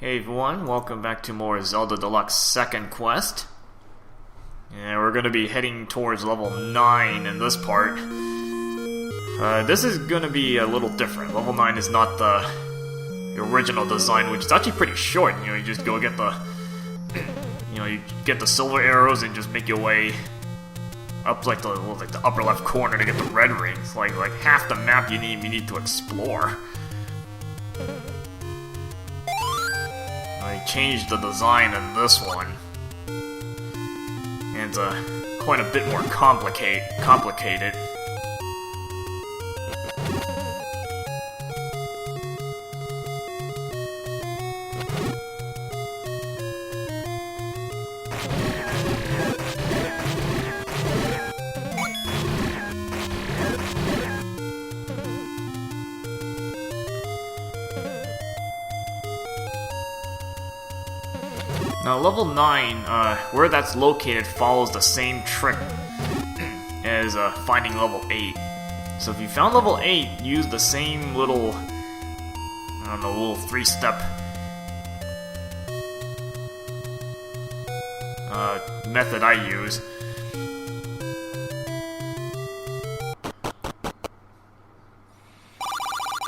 Hey everyone, welcome back to more Zelda Deluxe second quest. And we're going to be heading towards level 9 in this part. This is going to be a little different. Level 9 is not the original design, which is actually pretty short. You know, you just go get the... you get the silver arrows and just make your way up like the upper left corner to get the red rings. Like half the map you need to explore. They changed the design in this one, and it's quite a bit more complicated. Now, level 9, where that's located follows the same trick as finding level 8. So if you found level 8, use the same little, little 3-step method I use.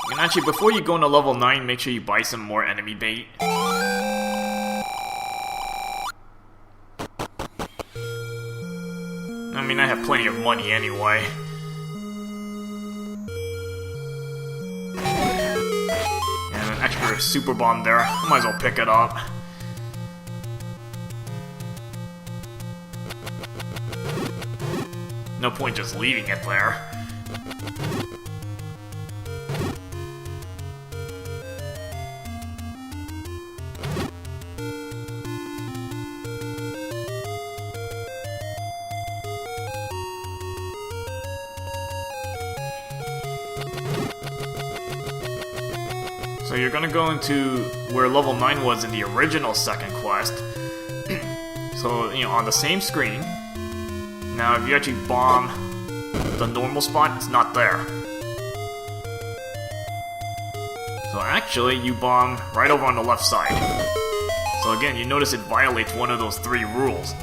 And actually, before you go into level 9, make sure you buy some more enemy bait. I mean, I have plenty of money anyway. And an extra super bomb there. Might as well pick it up. No point just leaving it there. So you're gonna go into where level 9 was in the original second quest. So, on the same screen. Now, if you actually bomb the normal spot, it's not there. So actually, you bomb right over on the left side. So again, you notice it violates one of those 3 rules.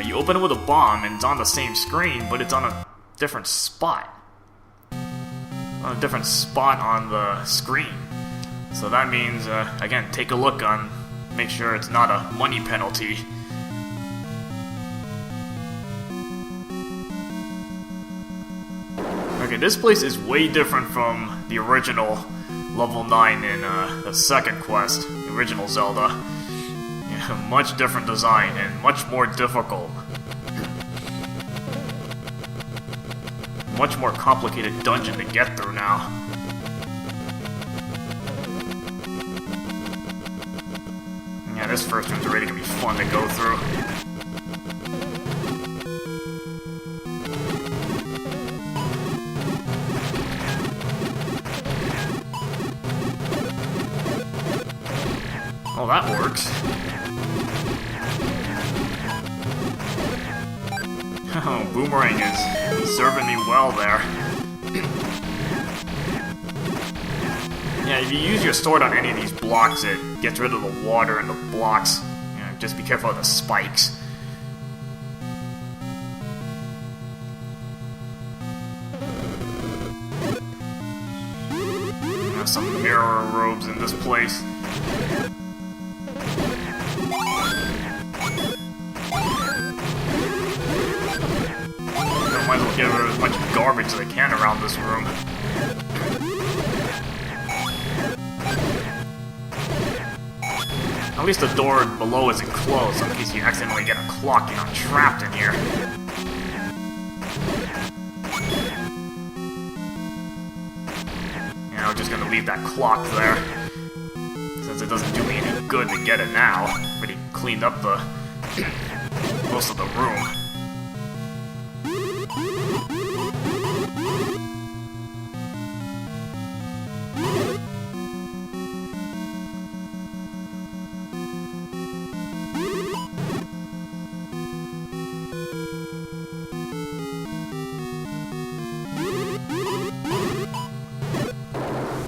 You open it with a bomb and it's on the same screen, but it's on a different spot. On a different spot on the screen. So that means, again, take a look on, make sure it's not a money penalty. Okay, this place is way different from the original level 9 in the second quest, the original Zelda. Yeah, much different design and much more difficult. Much more complicated dungeon to get through now. Yeah, this first one's already gonna be fun to go through. Oh, that works. Oh, Boomerang is serving me well there. Yeah, if you use your sword on any of these blocks, it gets rid of the water and the blocks. Just be careful of the spikes. There's some mirror robes in this place. Might as well get rid of as much garbage as I can around this room. At least the door below isn't closed, so in case you accidentally get a clock, you're not trapped in here. Yeah, I'm just gonna leave that clock there, since it doesn't do me any good to get it now. Already cleaned up the most of the room.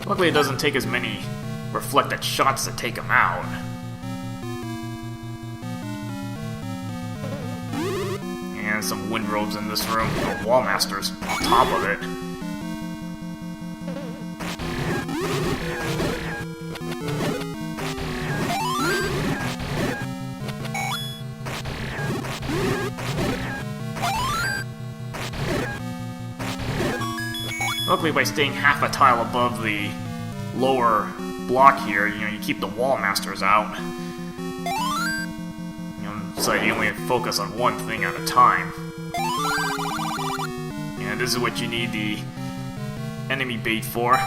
Luckily it doesn't take as many reflected shots to take him out. And some wind robes in this room. Oh, wall masters on top of it. Luckily, by staying half a tile above the lower block here, you keep the wall masters out. So you only focus on one thing at a time. And this is what you need the enemy bait for.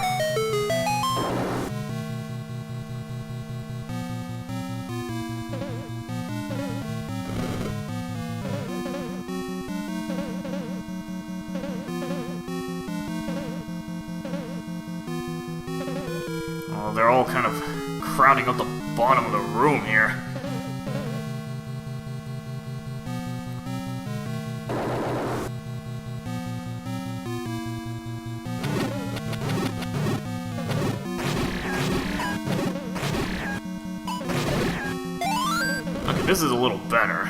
Oh, they're all kind of crowding up the bottom of the room here. Okay, this is a little better.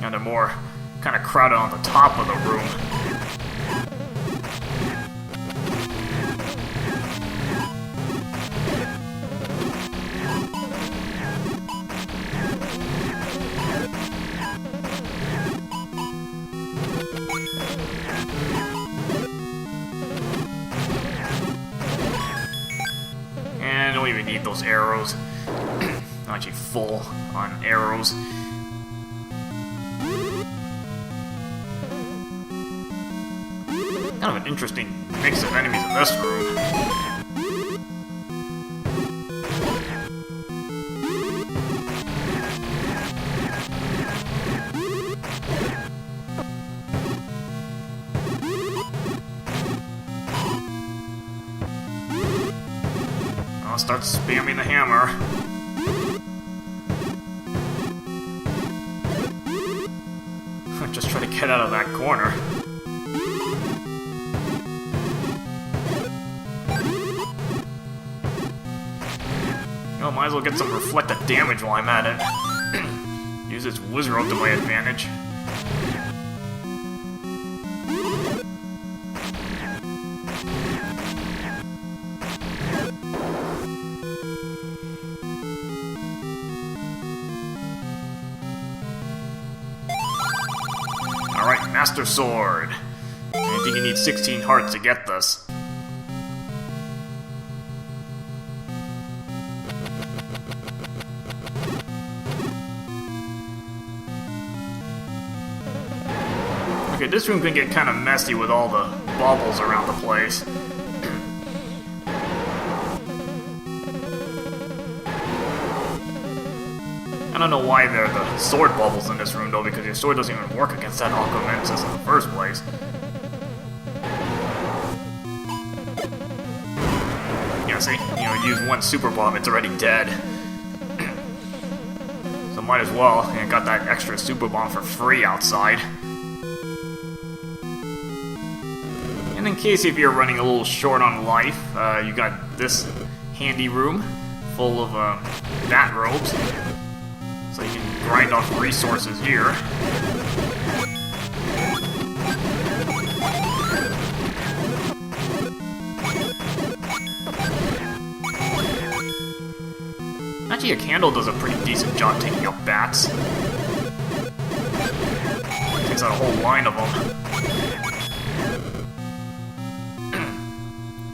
Now they're more kind of crowded on the top of the room. And don't even need those arrows. I'm actually full on arrows. Kind of an interesting mix of enemies in this room. I'll start spamming the hammer. Just try to get out of that corner. Well, might as well get some reflected damage while I'm at it. Use its wizard robe to my advantage. Alright, Master Sword. I think you need 16 hearts to get this. Okay, this room can get kind of messy with all the baubles around the place. I don't know why there are the sword bubbles in this room though, because your sword doesn't even work against that Aquamensis in the first place. Yeah, see, use one super bomb, it's already dead. So might as well, and got that extra super bomb for free outside. And in case if you're running a little short on life, you got this handy room full of bat robes. So you can grind off resources here. Actually, a candle does a pretty decent job taking out bats. Takes out a whole line of them.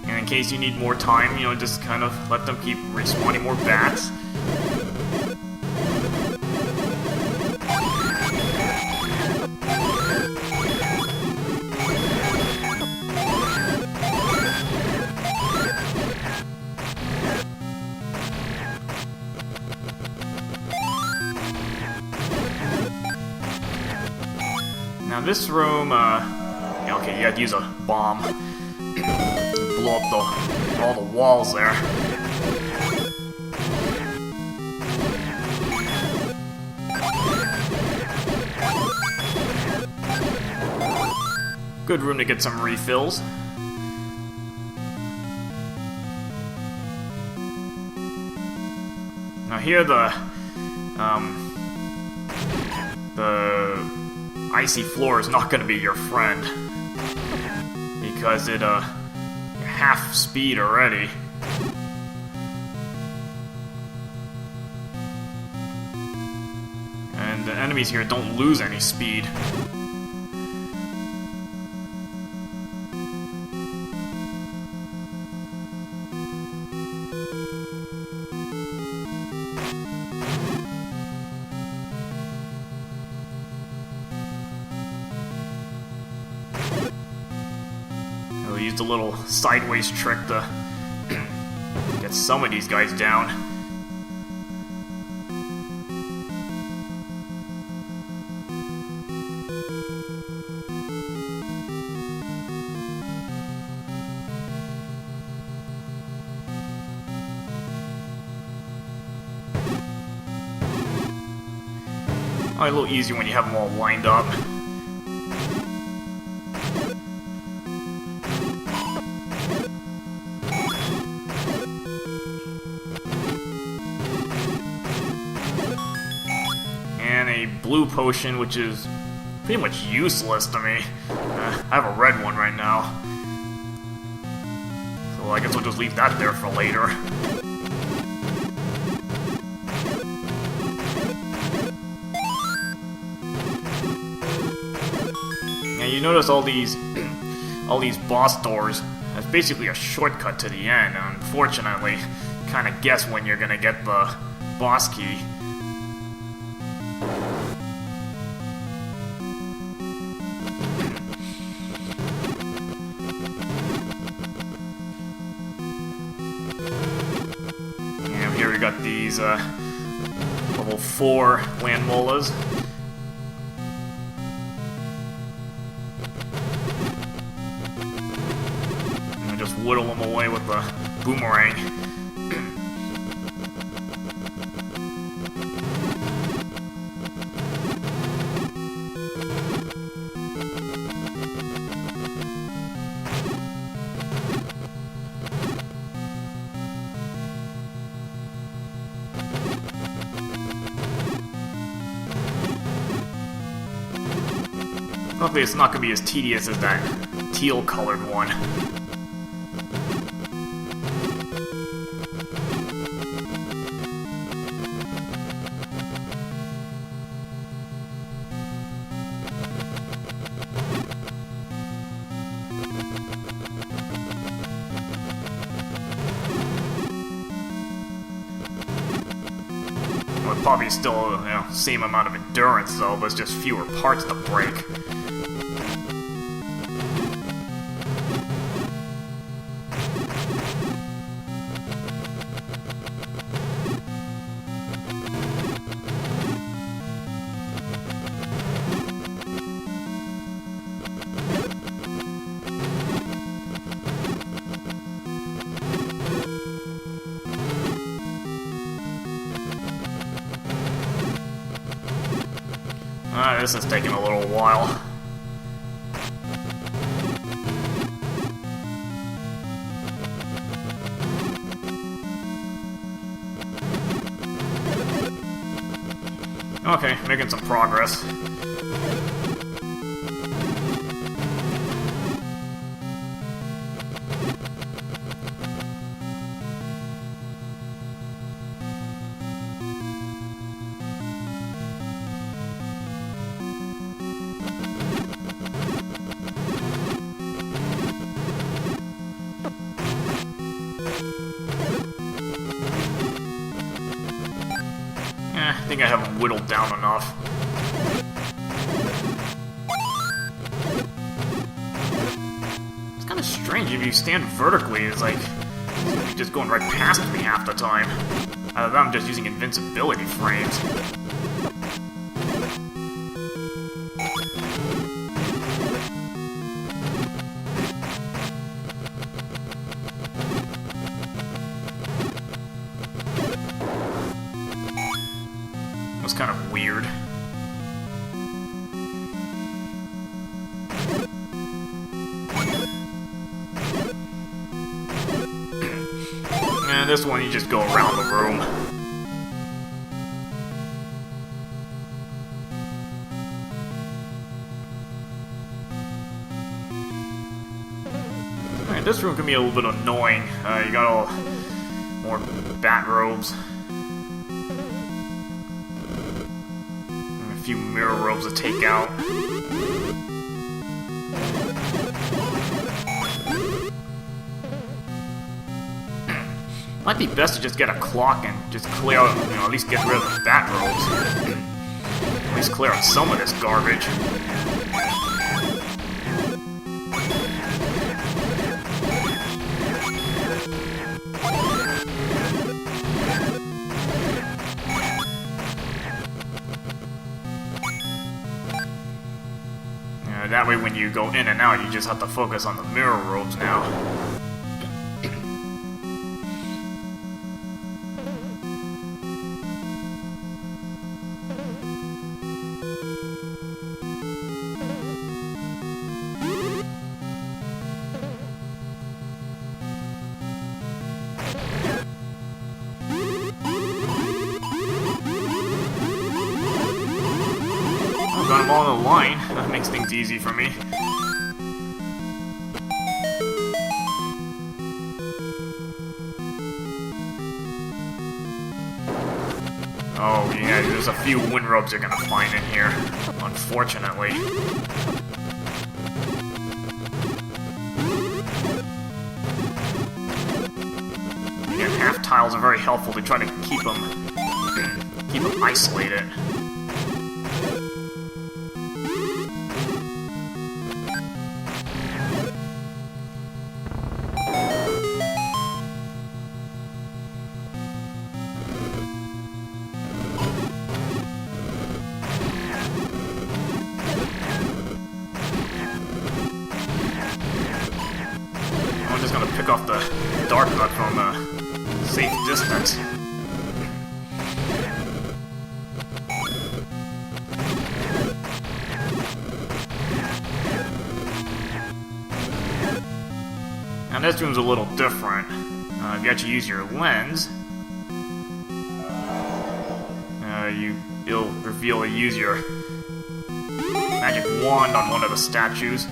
And in case you need more time, just kind of let them keep respawning more bats. Now this room, okay, you gotta use a bomb. Blow up all the walls there. Good room to get some refills. Now here the icy floor is not going to be your friend, because you're half speed already. And the enemies here don't lose any speed. I'll use the little sideways trick to get some of these guys down. Oh, a little easier when you have them all lined up. And a blue potion, which is pretty much useless to me. I have a red one right now. So I guess we'll just leave that there for later. You notice all these boss doors. That's basically a shortcut to the end. Unfortunately, you kind of guess when you're gonna get the boss key. And here we got these level 4 land molas. Whittle them away with the boomerang. Hopefully it's not going to be as tedious as that teal-colored one. Well, probably still, same amount of endurance though, but it's just fewer parts to break. This is taking a little while. Okay, making some progress. I think I haven't whittled down enough. It's kind of strange if you stand vertically, it's like you're just going right past me half the time. Either that, I'm just using invincibility frames. Kind of weird. And this one you just go around the room. Alright, this room can be a little bit annoying. You got all more bat robes. And a few mirror robes to take out. Might be best to just get a clock and just clear out, you know, at least get rid of the bat robes. At least clear out some of this garbage. That way when you go in and out, you just have to focus on the mirror robes now. Got them all in a line. That makes things easy for me. Oh yeah, there's a few wind robes you're gonna find in here, unfortunately. Again, half tiles are very helpful to try to keep them isolated. I'm just gonna pick off the dark nut from a safe distance. Now this room's a little different. If you actually use your lens, it'll reveal you use your magic wand on one of the statues.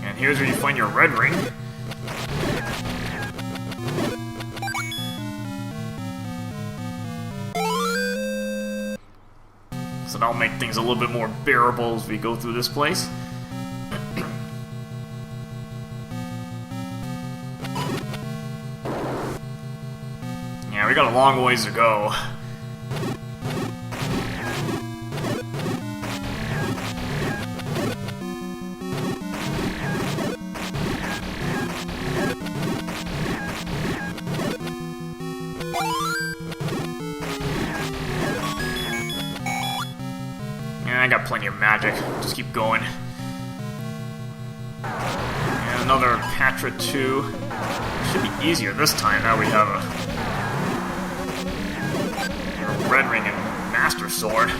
And here's where you find your red ring. So that'll make things a little bit more bearable as we go through this place. Yeah, we got a long ways to go. I got plenty of magic. Just keep going. And another Patra 2. Should be easier this time. Now we have a red ring and master sword.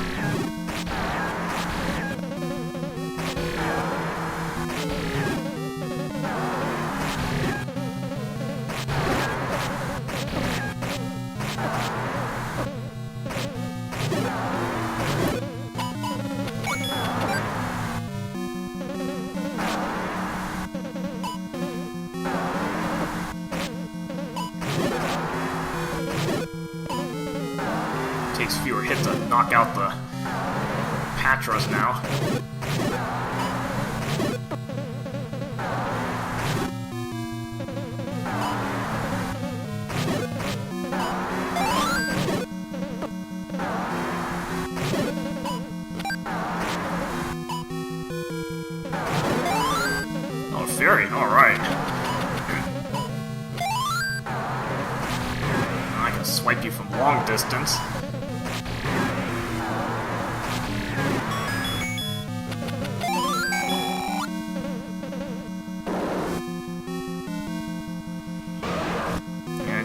Takes fewer hits to knock out the Patras now. Oh, Fury, alright. I can swipe you from long distance.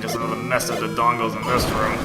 Just another mess of the dongles in this room.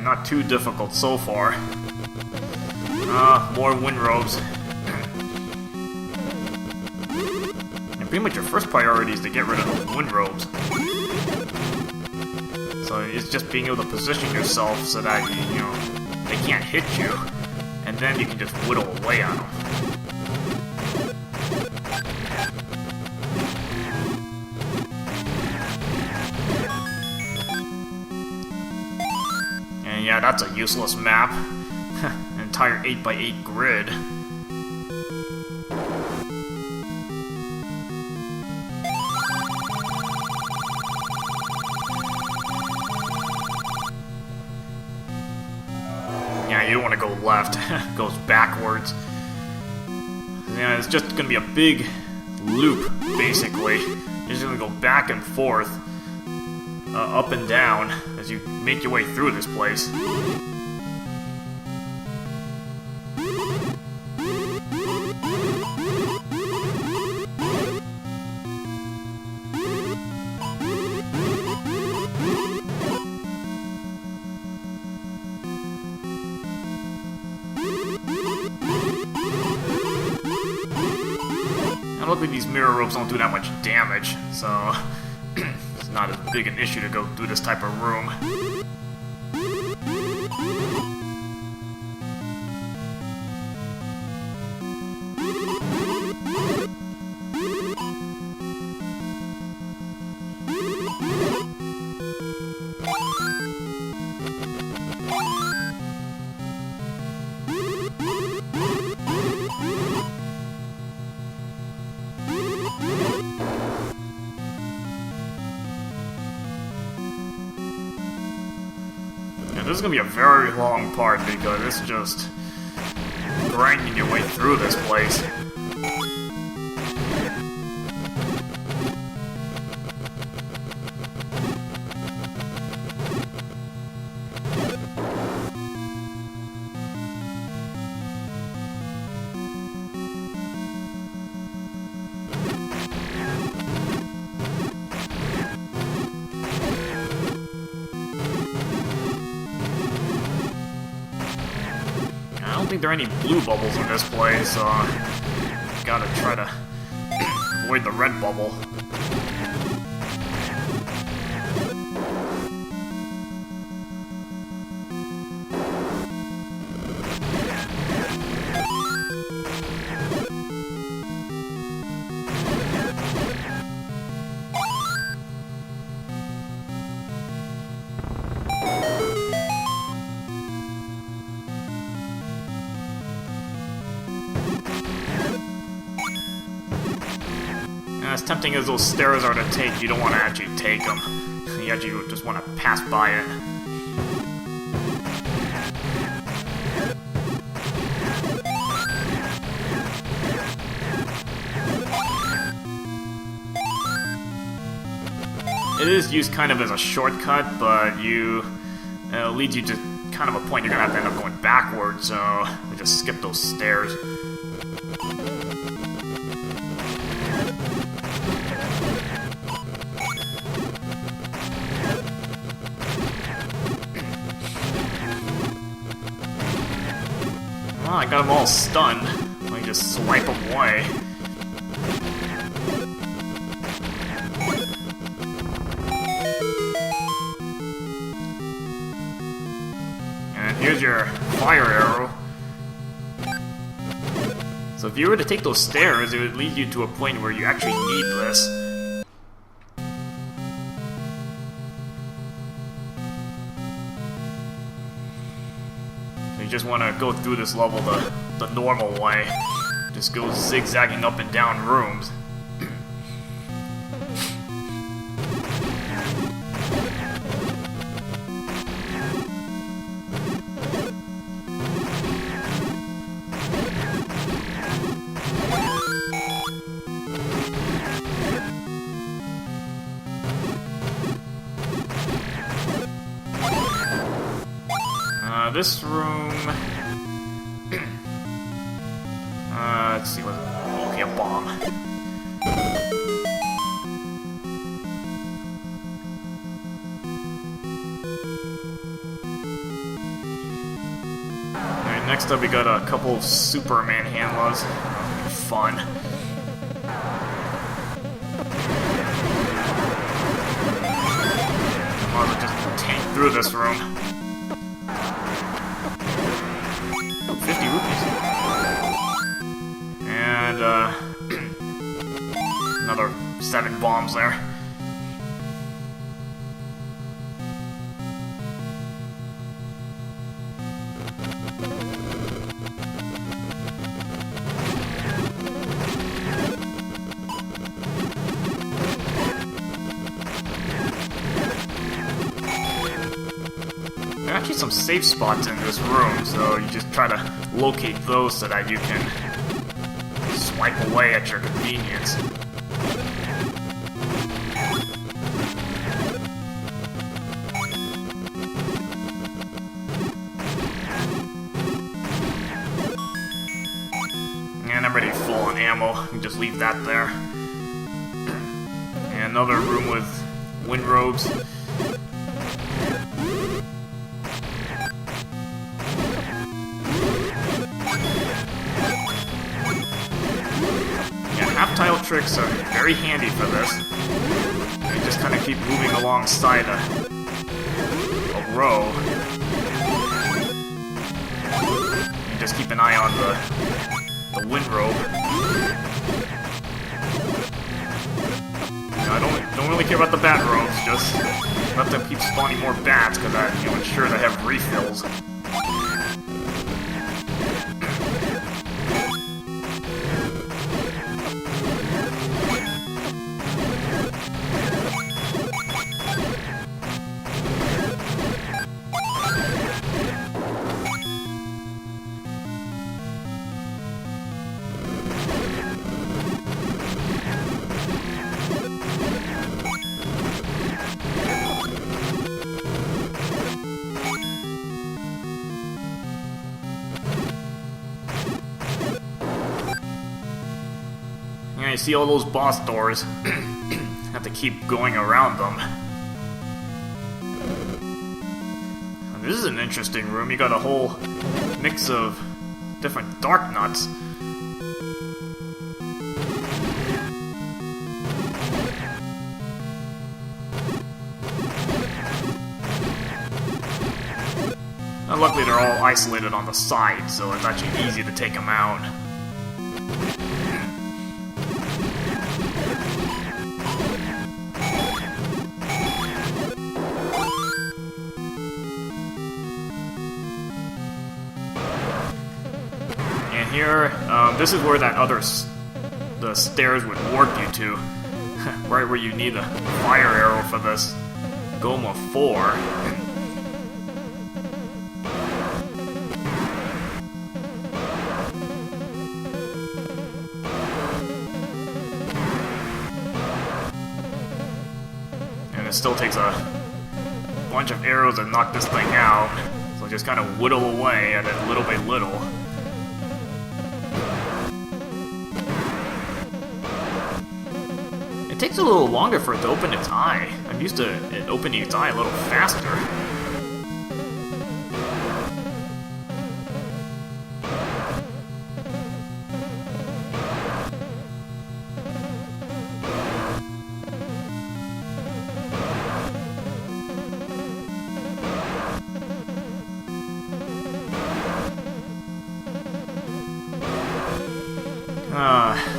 not too difficult so far. More wind robes. And pretty much your first priority is to get rid of those wind robes. So it's just being able to position yourself so that you know they can't hit you, and then you can just whittle away on them. And yeah, that's a useless map. An entire 8x8 grid. Yeah, you don't want to go left. It goes backwards. Yeah, it's just going to be a big loop, basically. You're just going to go back and forth, up and down, as you make your way through this place. And luckily these mirror ropes don't do that much damage, so it's not as big an issue to go through this type of room. This is gonna be a very long part because it's just grinding your way through this place. I don't think there are any blue bubbles in this place, so gotta try to avoid the red bubble. As tempting as those stairs are to take, you don't want to actually take them. You actually just want to pass by it. It is used kind of as a shortcut, but it leads you to kind of a point you're going to have to end up going backwards, so we just skip those stairs. Oh, I got them all stunned. Let me just swipe them away. And here's your fire arrow. So if you were to take those stairs, it would lead you to a point where you actually need this. You just want to go through this level the normal way. Just go zigzagging up and down rooms. This room... let's see what... Okay, a bomb. next up we got a couple of Superman handlers. Fun. Might as well just tank through this room. 50 rupees. And, another 7 bombs there. There are actually some safe spots in this room, so you just try to locate those so that you can swipe away at your convenience. And I'm already full on ammo. You can just leave that there. And another room with wind robes. Half-tile tricks are very handy for this. You just kind of keep moving alongside a row. And just keep an eye on the wind robe. I don't really care about the bat robes, just let them keep spawning more bats because that ensures I have refills. You see all those boss doors. Have to keep going around them. This is an interesting room. You got a whole mix of different dark nuts. And luckily they're all isolated on the side, so it's actually easy to take them out. Here, this is where the stairs would warp you to. Right where you need a fire arrow for this Goma 4. And it still takes a bunch of arrows to knock this thing out, so just kind of whittle away at it little by little. It takes a little longer for it to open its eye. I'm used to it opening its eye a little faster.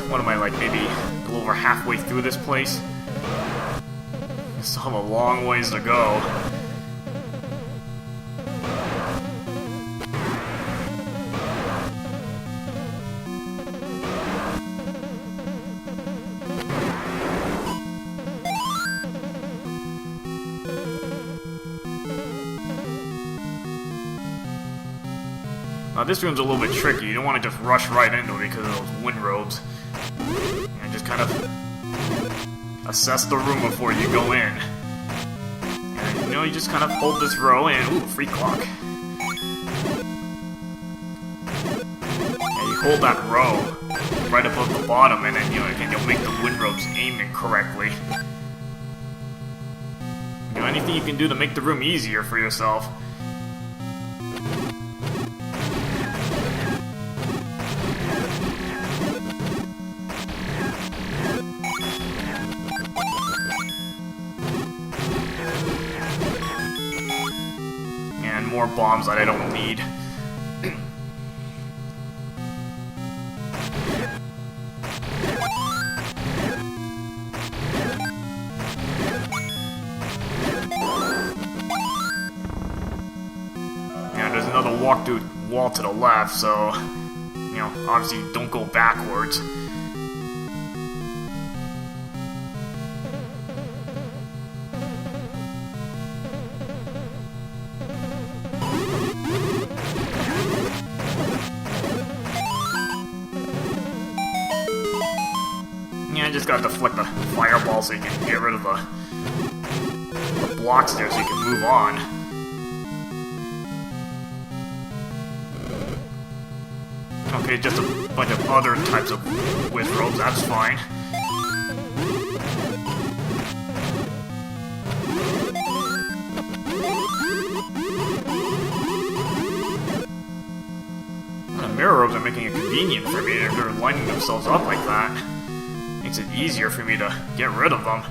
What am I, like, maybe a little over halfway through this place? I still have a long ways to go. This room's a little bit tricky. You don't want to just rush right into it because of those wind robes. And just kind of assess the room before you go in. And, you just kind of hold this row and, ooh, free clock. And you hold that row right above the bottom, and then, you'll make the wind robes aim incorrectly. Anything you can do to make the room easier for yourself. more bombs that I don't need. Yeah, there's another walk through wall to the left, so, you know, obviously don't go backwards. Yeah, I just gotta deflect the fireball so you can get rid of the blocks there so you can move on. Okay, just a bunch of other types of whiz robes, that's fine. The mirror robes are making it convenient for me. They're lining themselves up like that. Makes it easier for me to get rid of them.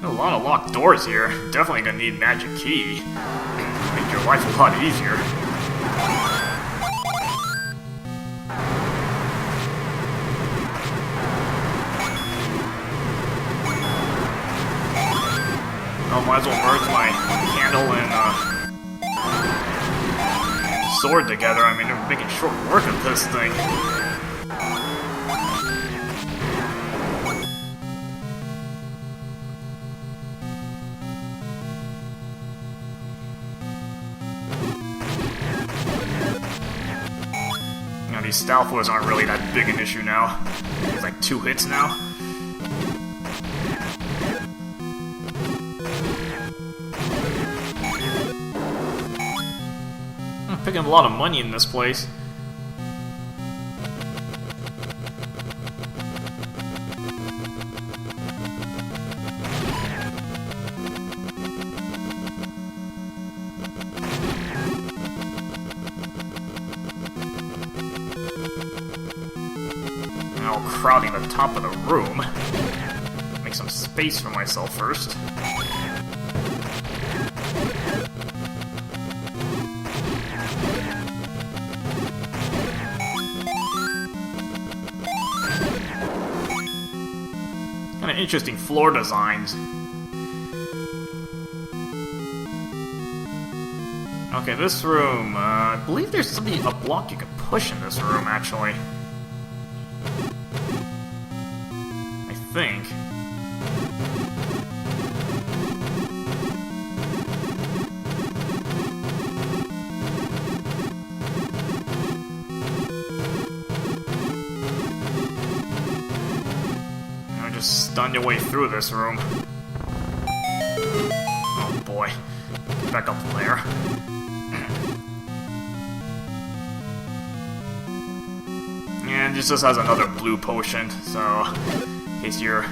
A lot of locked doors here. Definitely gonna need magic key. Make your life a lot easier. I might as well merge my candle and sword together. I mean, they're making short work of this thing. You know, these stealth wars aren't really that big an issue now. It's like 2 hits now. Picking up a lot of money in this place. Now crowding the top of the room. Make some space for myself first. Kind of interesting floor designs. Okay, this room, I believe there's a block you can push in this room, actually. I think. Stun your way through this room. Oh boy. Get back up there. And this just has another blue potion, so in case you're...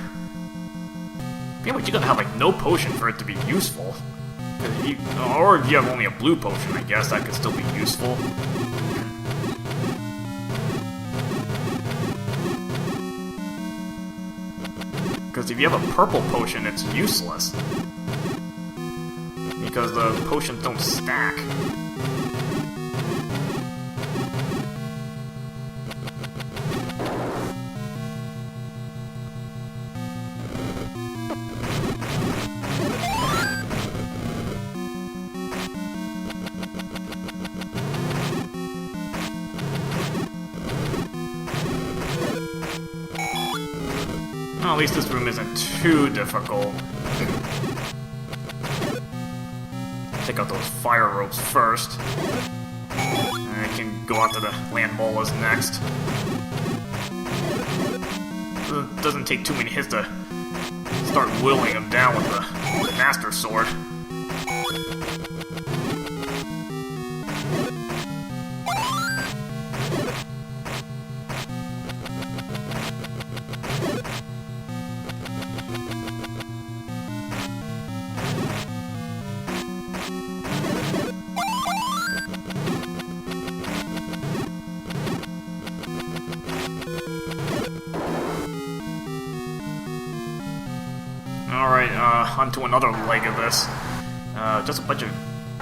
Pretty much you gotta have like no potion for it to be useful. Or if you have only a blue potion, I guess that could still be useful. Because if you have a purple potion, it's useless. Because the potions don't stack. Well, at least this room isn't too difficult. Take out those fire ropes first. And I can go out to the land bolas next. It doesn't take too many hits to start whittling them down with the Master Sword. Alright, onto another leg of this. Just a bunch of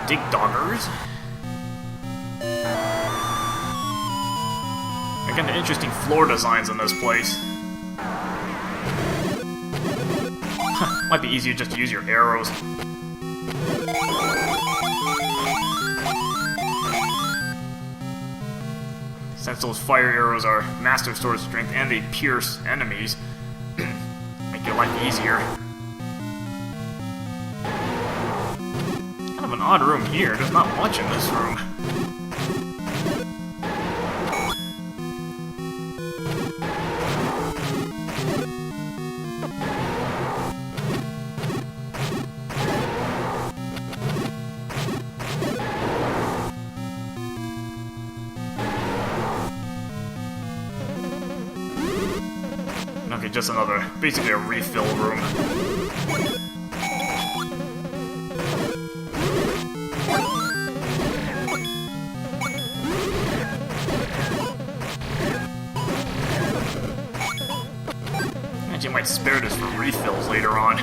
dig doggers. Again, the interesting floor designs in this place. Might be easier just to use your arrows. Since those fire arrows are master sword strength and they pierce enemies, make your life easier. Kind of an odd room here. There's not much in this room. Okay, just another, basically a refill room. And you might spare this for refills later on.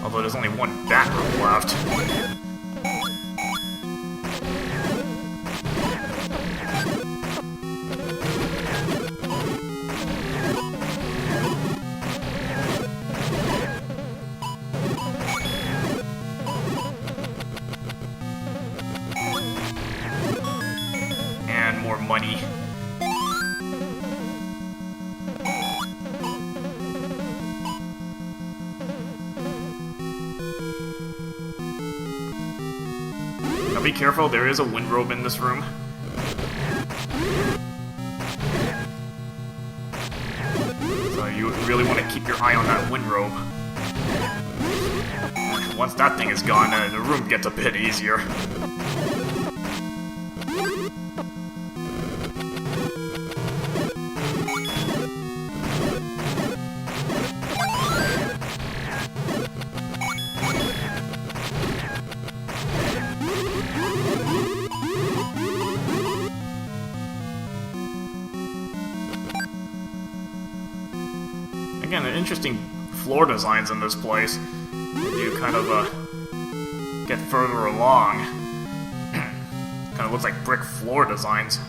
Although there's only one bat room left. More money. Now be careful, there is a windrobe in this room. So you really want to keep your eye on that windrobe. Once that thing is gone, the room gets a bit easier. Again, interesting floor designs in this place. As you kind of get further along, kind of looks like brick floor designs.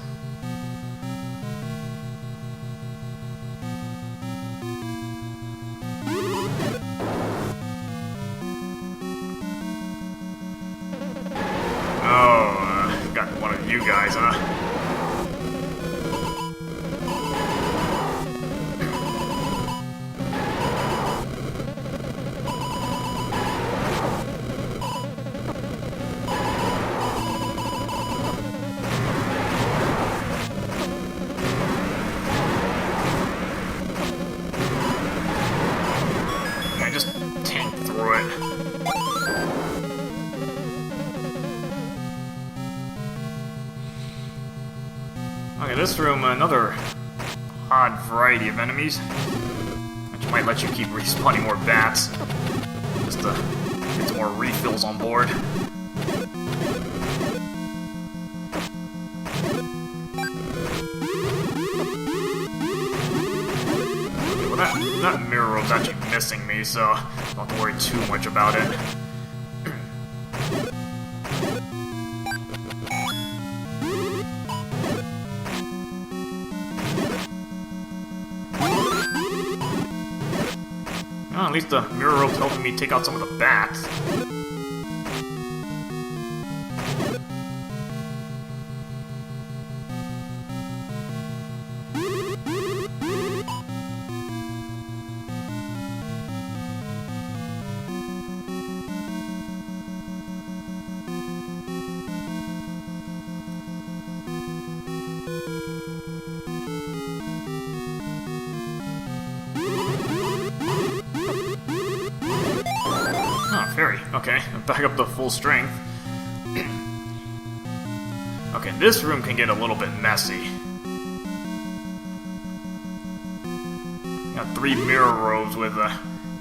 Oh, got one of you guys, huh? Just tank through it. Okay, this room, another odd variety of enemies, which might let you keep respawning more bats, just to get some more refills on board. That mirror robe's actually missing me, so I don't have to worry too much about it. Well, at least the mirror robe's helping me take out some of the bats. Fairy. Okay, back up to full strength. Okay, this room can get a little bit messy. Got 3 mirror robes with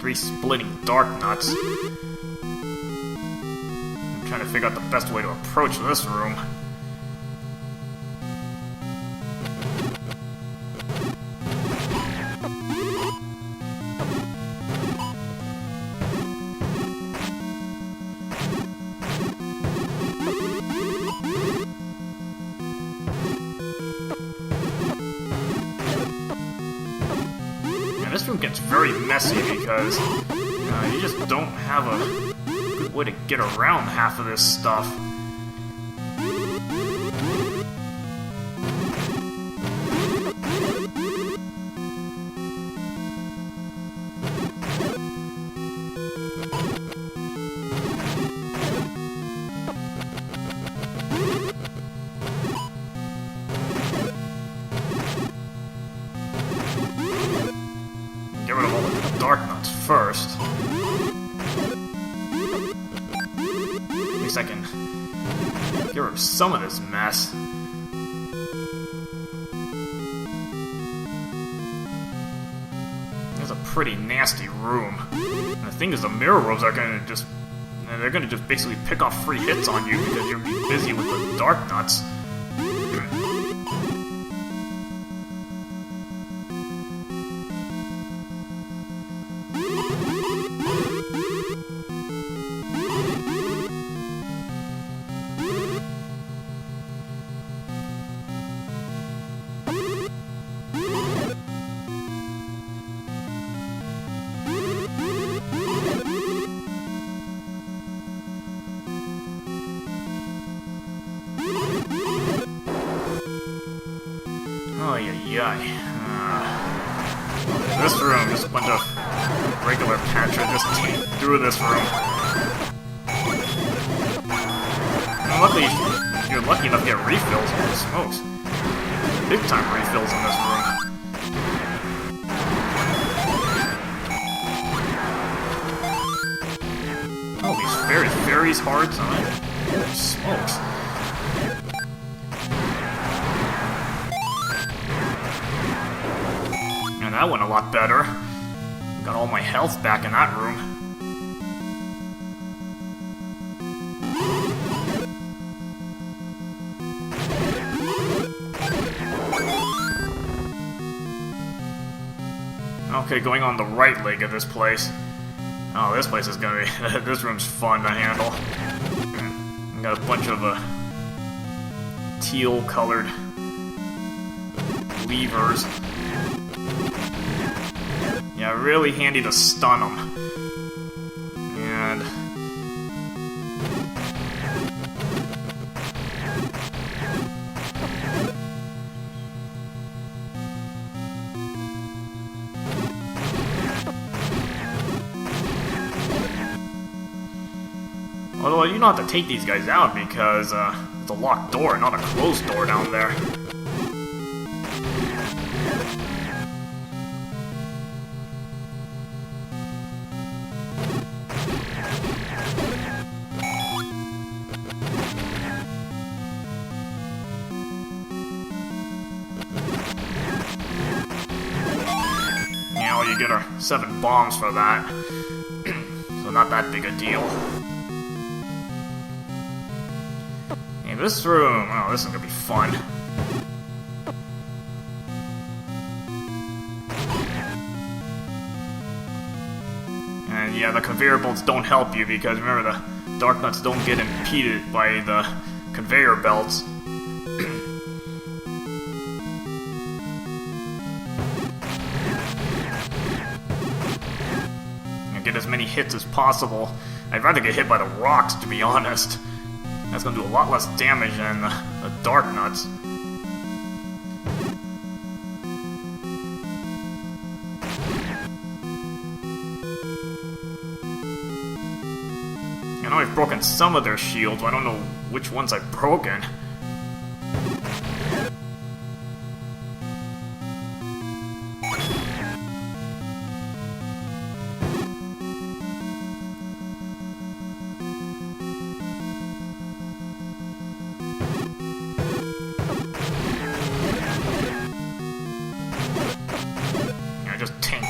3 splitting dark nuts. I'm trying to figure out the best way to approach this room. And this room gets very messy because you just don't have a good way to get around half of this stuff. Get rid of all the dark nuts first. At least I can get rid of some of this mess. It's a pretty nasty room. And the thing is, the mirror robes are gonna just... they're gonna just basically pick off free hits on you because you're be busy with the dark nuts. Oh, yeah. This room, just a bunch of regular patchers just came through this room. And luckily, you're lucky enough to get refills. Holy smokes. Big time refills in this room. Oh, these fairies hearts on it. Holy smokes. And that went a lot better. Got all my health back in that room. Okay, going on the right leg of this place. Oh, this place is gonna be... this room's fun to handle. Got a bunch of teal-colored levers. Yeah, really handy to stun them. And... although you don't have to take these guys out because it's a locked door, not a closed door down there. Yeah, well, you get our 7 bombs for that, so not that big a deal. This room, oh, this is gonna be fun. And yeah, the conveyor belts don't help you because remember, the dark nuts don't get impeded by the conveyor belts. And get as many hits as possible. I'd rather get hit by the rocks, to be honest. That's gonna do a lot less damage than the dark nuts. I know I've broken some of their shields, but I don't know which ones I've broken.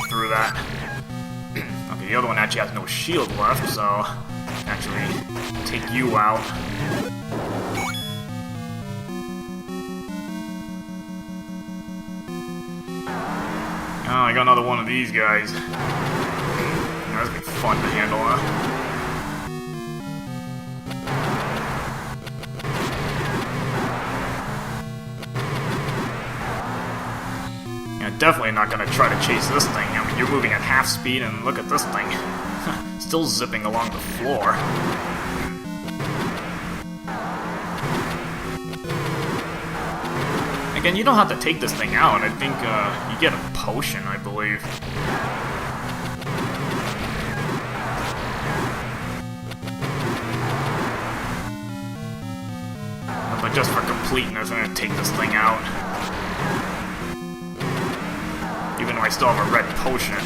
Through that. Okay, the other one actually has no shield left, so I can actually take you out. Oh, I got another one of these guys. That's gonna be fun to handle, huh? Definitely not gonna try to chase this thing. I mean, you're moving at half speed, and look at this thing. Still zipping along the floor. Again, you don't have to take this thing out. I think you get a potion, I believe. But just for completeness, I'm gonna take this thing out. Even though I still have a red potion.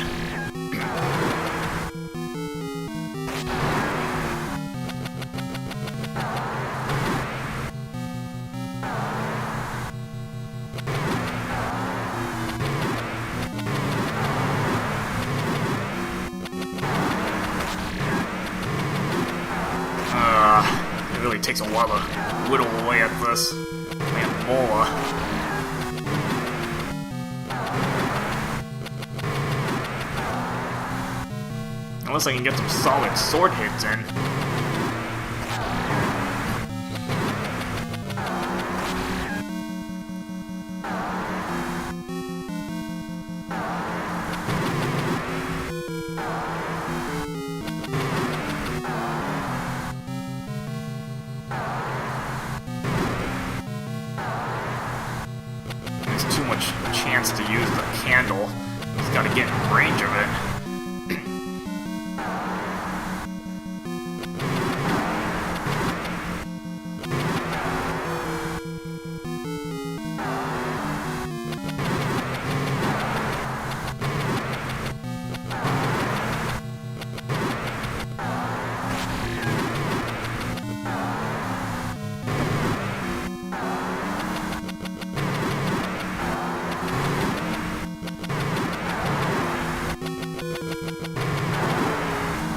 It really takes a while to whittle away at this. Man, Mola. Unless I can get some solid sword hits in. Too much chance to use the candle. He's got to get in range of it.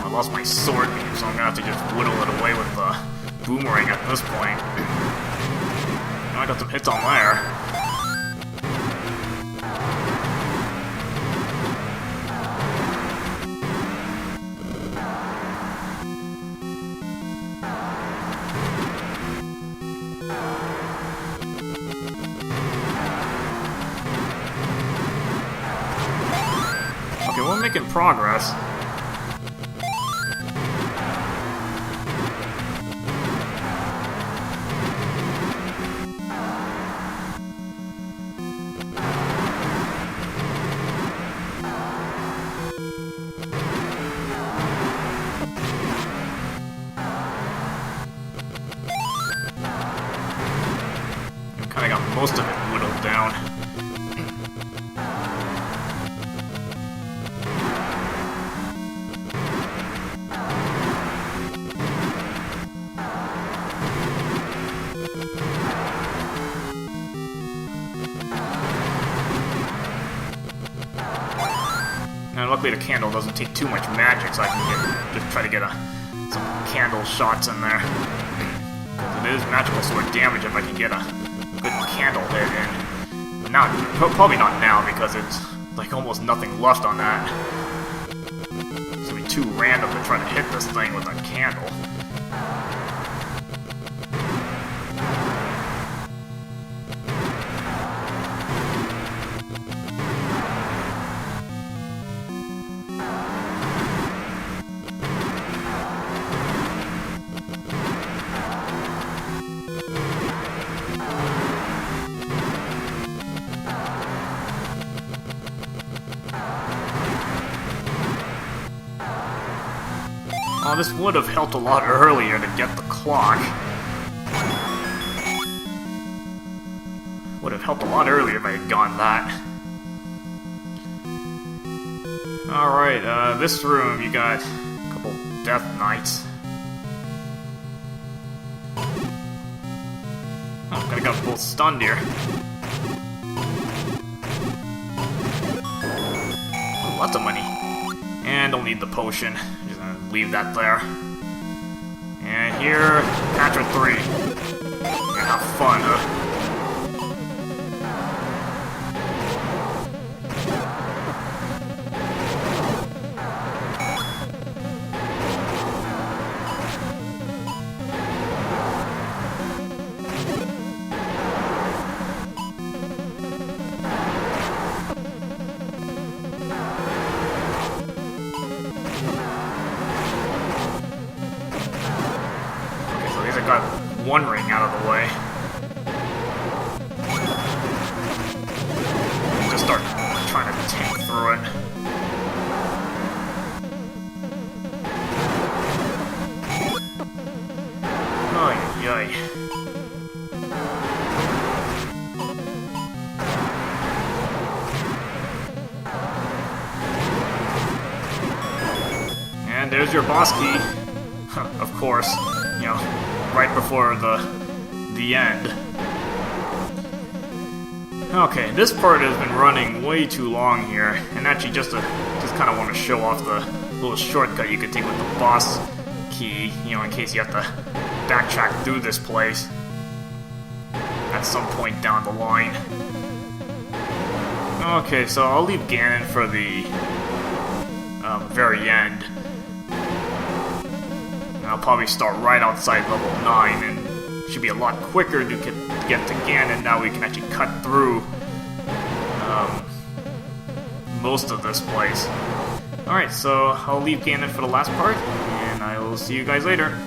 I lost my sword beam, so I'm gonna have to just whittle it away with the boomerang at this point. Now I got some hits on there. Okay, we're making progress. I got most of it whittled down. And luckily the candle doesn't take too much magic, so I can just try to get some candle shots in there. Because it is magical sword damage if I can get a good candle hit in. But now, probably not now, because it's like almost nothing left on that. It's gonna be too random to try to hit this thing with a candle. Oh, this would have helped a lot earlier to get the clock. Would have helped a lot earlier if I had gotten that. Alright, this room, you got a couple Death Knights. Oh, I'm gonna get both stunned here. Oh, lots of money. And don't need the potion. Just gonna leave that there. And here, Patcher 3. Gonna have fun, huh? there's your boss key. Of course, you know, right before the end. Okay, this part has been running way too long here, and actually just kind of want to show off the little shortcut you can take with the boss key, you know, in case you have to backtrack through this place at some point down the line. Okay, so I'll leave Ganon for the very end. And I'll probably start right outside level 9, and it should be a lot quicker to get to Ganon. Now we can actually cut through most of this place. Alright, so I'll leave Ganon for the last part, and I will see you guys later.